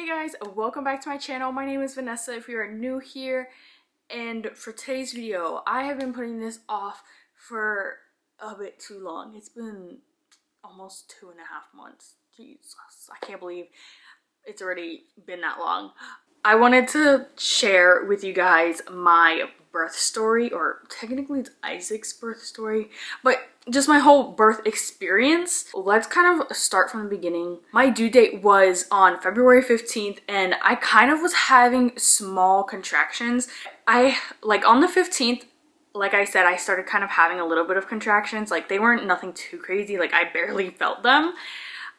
Hey guys, welcome back to my channel. My name is Vanessa if you are new here, and for today's video I have been putting this off for a bit too long. It's been almost 2.5 months. Jesus, I can't believe it's already been that long. I wanted to share with you guys my birth story, or technically it's Isaac's birth story, but just my whole birth experience. Let's kind of start from the beginning. My due date was on February 15th and I kind of was having small contractions. On the 15th, like I said, I started kind of having a little bit of contractions. Like, they weren't nothing too crazy, like I barely felt them.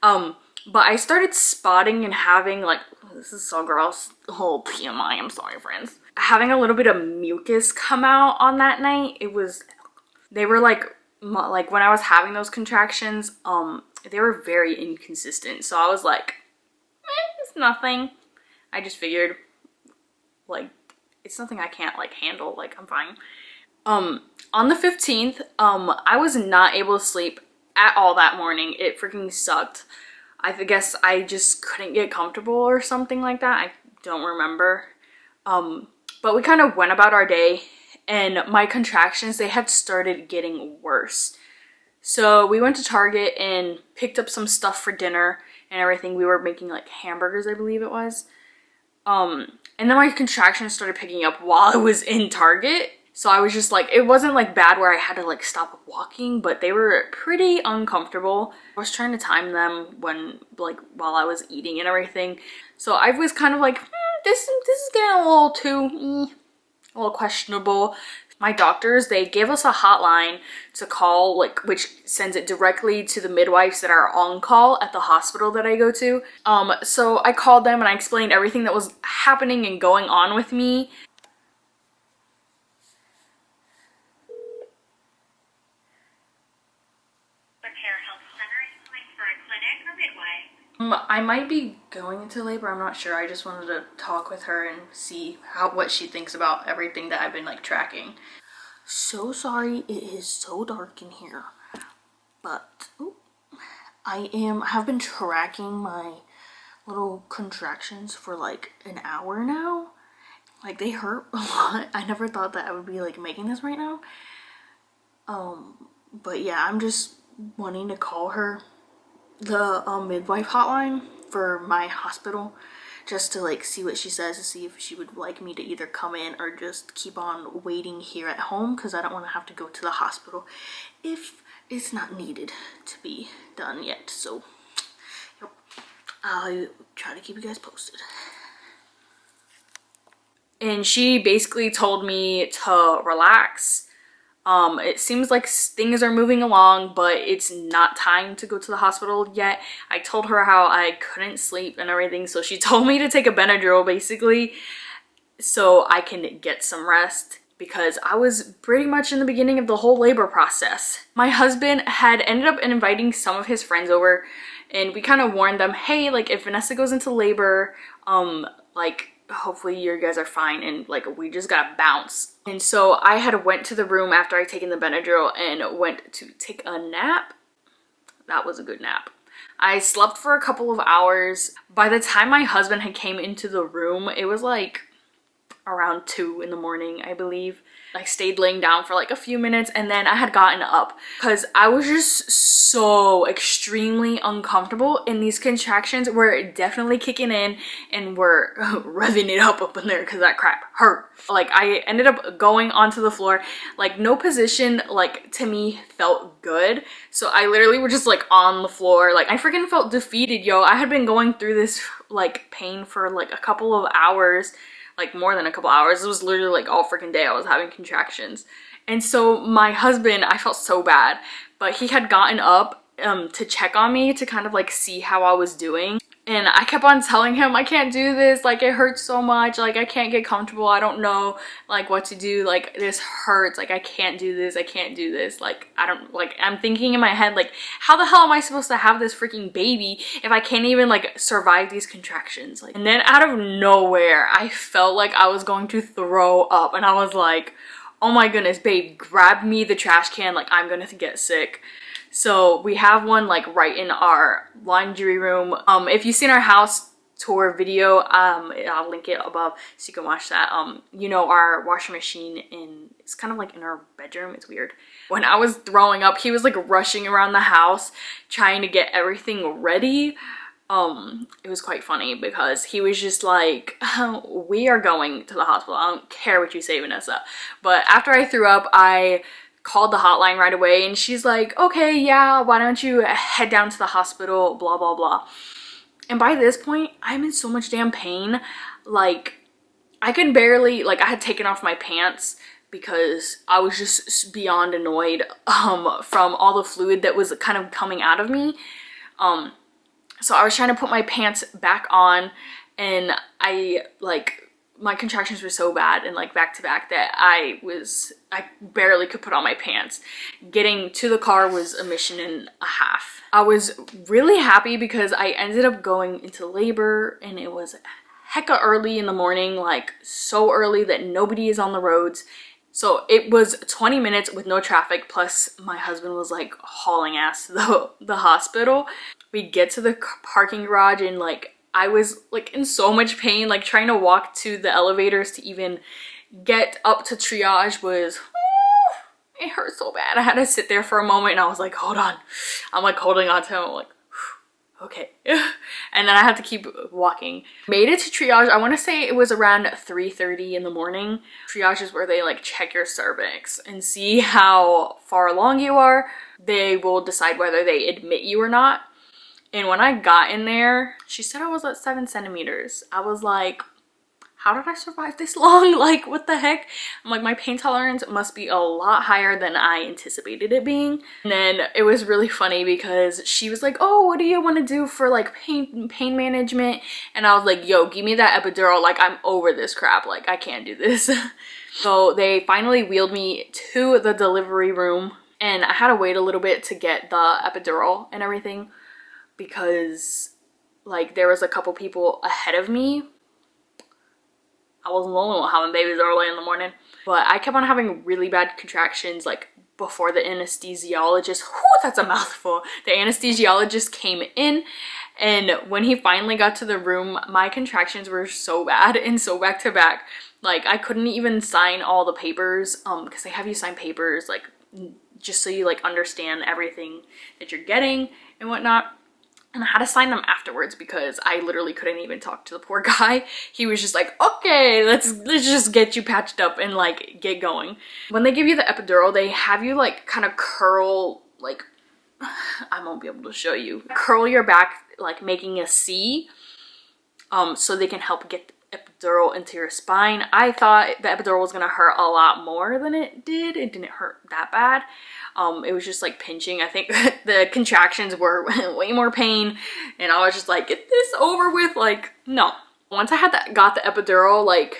But I started spotting and having, like, this is so gross, the whole TMI, I'm sorry friends, having a little bit of mucus come out on that night. They were like when I was having those contractions, they were very inconsistent. So I was like, it's nothing. I just figured, like, it's nothing I can't like handle, like I'm fine. On the 15th, I was not able to sleep at all that morning. It freaking sucked. I guess I just couldn't get comfortable or something like that. I don't remember. But we kind of went about our day, and my contractions, they had started getting worse. So we went to Target and picked up some stuff for dinner and everything. We were making like hamburgers, I believe it was. And then my contractions started picking up while I was in Target. So I was just like, it wasn't like bad where I had to like stop walking, but they were pretty uncomfortable. I was trying to time them while I was eating and everything. So I was kind of like, this is getting a little questionable. My doctors, they gave us a hotline to call, like, which sends it directly to the midwives that are on call at the hospital that I go to. So I called them and I explained everything that was happening and going on with me. I might be going into labor, I'm not sure. I just wanted to talk with her and see what she thinks about everything that I've been like tracking. So sorry it is so dark in here, but I have been tracking my little contractions for like an hour now. Like, they hurt a lot. I never thought that I would be like making this right now. But yeah, I'm just wanting to call her, the midwife hotline for my hospital, just to like see what she says, to see if she would like me to either come in or just keep on waiting here at home, because I don't want to have to go to the hospital if it's not needed to be done yet. So yep, I'll try to keep you guys posted. And she basically told me to relax. It seems like things are moving along, but it's not time to go to the hospital yet. I told her how I couldn't sleep and everything, so she told me to take a Benadryl basically so I can get some rest, because I was pretty much in the beginning of the whole labor process. My husband had ended up inviting some of his friends over, and we kind of warned them, hey, like, if Vanessa goes into labor, like, hopefully you guys are fine, and like, we just gotta bounce. And so I had went to the room after I'd taken the Benadryl and went to take a nap. That was a good nap. I slept for a couple of hours. By the time my husband had came into the room, it was like around 2 in the morning, I believe. I stayed laying down for like a few minutes, and then I had gotten up because I was just so extremely uncomfortable, and these contractions were definitely kicking in and were revving it up in there, because that crap hurt. Like, I ended up going onto the floor. Like, no position, like, to me felt good. So I literally was just like on the floor. Like, I freaking felt defeated, yo. I had been going through this like pain for like a couple of hours. Like, more than a couple hours. It was literally like all freaking day I was having contractions. And so my husband, I felt so bad, but he had gotten up to check on me, to kind of like see how I was doing. And I kept on telling him, I can't do this, like, it hurts so much, like, I can't get comfortable, I don't know like what to do, like, this hurts, like, I can't do this, I can't do this, like, I don't, like, I'm thinking in my head, like, how the hell am I supposed to have this freaking baby if I can't even like survive these contractions? Like, and then out of nowhere I felt like I was going to throw up, and I was like, oh my goodness, babe, grab me the trash can, like, I'm gonna get sick. So we have one like right in our laundry room. If you've seen our house, tour video. I'll link it above so you can watch that. You know, our washing machine it's kind of like in our bedroom. It's weird. When I was throwing up, he was like rushing around the house trying to get everything ready. It was quite funny because he was just like, we are going to the hospital. I don't care what you say, Vanessa. But after I threw up, I called the hotline right away, and she's like, okay, yeah, why don't you head down to the hospital, blah, blah, blah. And by this point, I'm in so much damn pain. Like, I could barely, like, I had taken off my pants because I was just beyond annoyed from all the fluid that was kind of coming out of me. So I was trying to put my pants back on, and my contractions were so bad and like back to back that I barely could put on my pants. Getting to the car was a mission and a half. I was really happy because I ended up going into labor, and it was hecka early in the morning, like so early that nobody is on the roads. So it was 20 minutes with no traffic, plus my husband was like hauling ass to the hospital. We get to the parking garage, and like I was like in so much pain, like trying to walk to the elevators to even get up to triage was, it hurt so bad. I had to sit there for a moment, and I was like, hold on. I'm like holding on to him, I'm like, okay. And then I had to keep walking. Made it to triage. I want to say it was around 3:30 in the morning. Triage is where they like check your cervix and see how far along you are. They will decide whether they admit you or not. And when I got in there, she said I was at 7 centimeters. I was like, how did I survive this long? Like, what the heck? I'm like, my pain tolerance must be a lot higher than I anticipated it being. And then it was really funny because she was like, oh, what do you want to do for like pain management? And I was like, yo, give me that epidural. Like, I'm over this crap. Like, I can't do this. So they finally wheeled me to the delivery room, and I had to wait a little bit to get the epidural and everything, because like there was a couple people ahead of me. I wasn't the only one having babies early in the morning, but I kept on having really bad contractions like before the anesthesiologist, that's a mouthful. The anesthesiologist came in, and when he finally got to the room, my contractions were so bad and so back to back. Like I couldn't even sign all the papers because they have you sign papers like just so you like understand everything that you're getting and whatnot. And I had to sign them afterwards because I literally couldn't even talk to the poor guy. He was just like, okay, let's just get you patched up and like get going. When they give you the epidural, they have you like kind of curl, like, I won't be able to show you. Curl your back, like making a C, so they can help get the epidural into your spine. I thought the epidural was gonna hurt a lot more than it did. It didn't hurt that bad. It was just like pinching. I think the contractions were way more pain, and I was just like, get this over with. Like, no. Once I got the epidural, like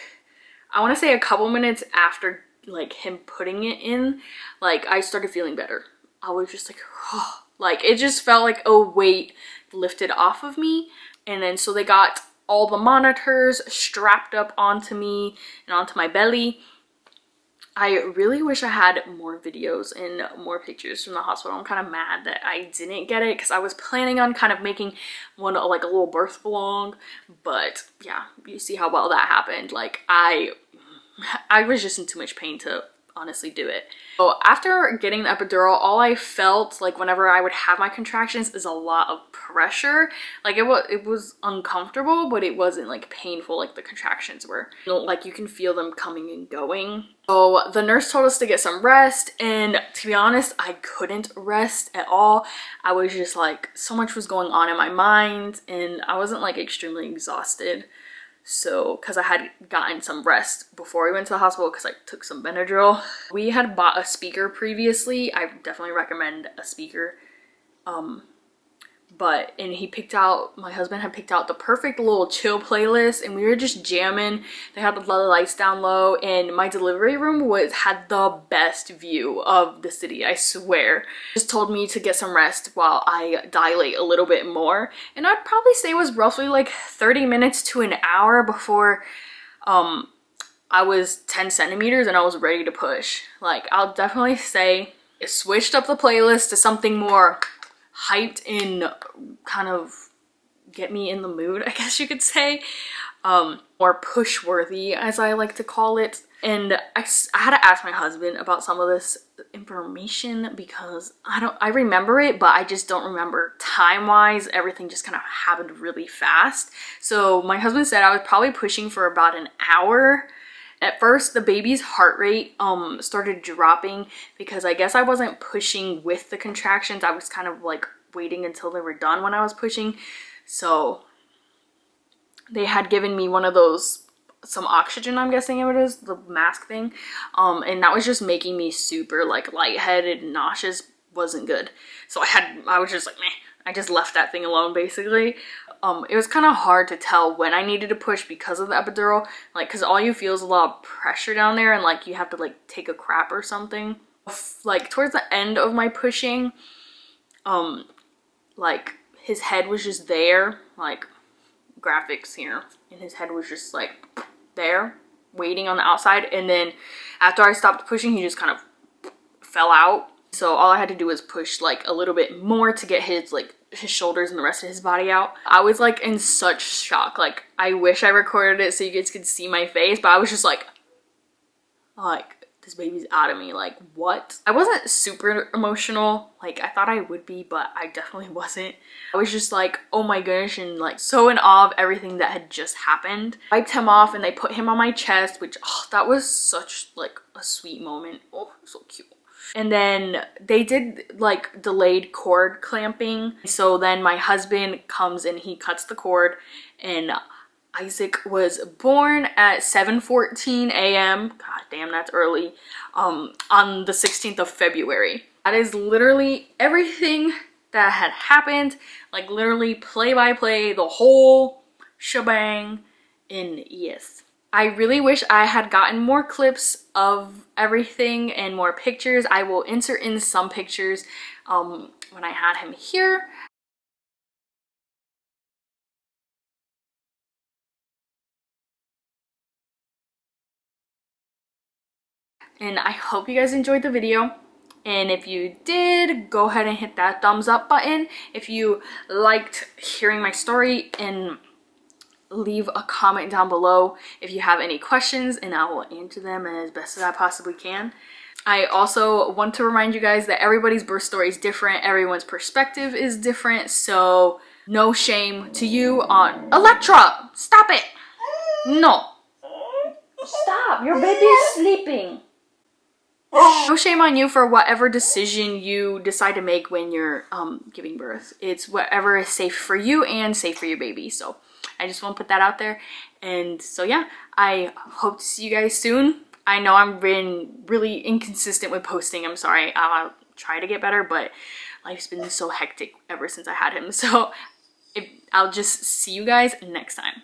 I want to say a couple minutes after like him putting it in, like I started feeling better. I was just like, oh, like it just felt like a weight lifted off of me. And then so they got all the monitors strapped up onto me and onto my belly. I really wish I had more videos and more pictures from the hospital. I'm kind of mad that I didn't get it because I was planning on kind of making one like a little birth vlog, but yeah, you see how well that happened. Like I was just in too much pain to honestly do it. So after getting the epidural, all I felt like whenever I would have my contractions is a lot of pressure. Like it was uncomfortable, but it wasn't like painful like the contractions were. Like you can feel them coming and going. So the nurse told us to get some rest, and to be honest, I couldn't rest at all. I was just like, so much was going on in my mind, and I wasn't like extremely exhausted. So, because I had gotten some rest before we went to the hospital because I took some Benadryl. We had bought a speaker previously. I definitely recommend a speaker. And my husband had picked out the perfect little chill playlist, and we were just jamming. They had the lights down low, and my delivery room had the best view of the city, I swear. Just told me to get some rest while I dilate a little bit more, and I'd probably say it was roughly like 30 minutes to an hour before I was 10 centimeters and I was ready to push. Like, I'll definitely say it switched up the playlist to something more hyped and kind of get me in the mood, I guess you could say, or push worthy as I like to call it. And I had to ask my husband about some of this information because I remember it, but I just don't remember time-wise. Everything just kind of happened really fast. So my husband said I was probably pushing for about an hour. At first, the baby's heart rate started dropping because I guess I wasn't pushing with the contractions. I was kind of like waiting until they were done when I was pushing. So they had given me one of those, some oxygen, I'm guessing it is, the mask thing, and that was just making me super like lightheaded and nauseous. Wasn't good. So I was just like, meh. I just left that thing alone basically. It was kind of hard to tell when I needed to push because of the epidural, like because all you feel is a lot of pressure down there and like you have to like take a crap or something. Like towards the end of my pushing, like his head was just there, like graphics here, and his head was just like there waiting on the outside, and then after I stopped pushing he just kind of fell out. So all I had to do was push like a little bit more to get his shoulders and the rest of his body out. I was like in such shock. Like I wish I recorded it so you guys could see my face, but I was just like this baby's out of me, like what? I wasn't super emotional like I thought I would be, but I definitely wasn't. I was just like, oh my gosh, and like so in awe of everything that had just happened. I wiped him off and they put him on my chest, which that was such like a sweet moment. Oh, so cute. And then they did like delayed cord clamping. So then my husband comes and he cuts the cord, and Isaac was born at 7:14 a.m. God damn, that's early. On the 16th of February. That is literally everything that had happened. Like literally play by play, the whole shebang. And yes, I really wish I had gotten more clips of everything and more pictures. I will insert in some pictures when I had him here. And I hope you guys enjoyed the video. And if you did, go ahead and hit that thumbs up button. If you liked hearing my story, and leave a comment down below if you have any questions, and I will answer them as best as I possibly can. I also want to remind you guys that everybody's birth story is different. Everyone's perspective is different. So no shame to you on Electra. Stop it. No. Stop. Your baby is sleeping. No shame on you for whatever decision you decide to make when you're giving birth. It's whatever is safe for you and safe for your baby. So I just want to put that out there. And so yeah, I hope to see you guys soon. I know I've been really inconsistent with posting. I'm sorry. I'll try to get better, but life's been so hectic ever since I had him. So I'll just see you guys next time.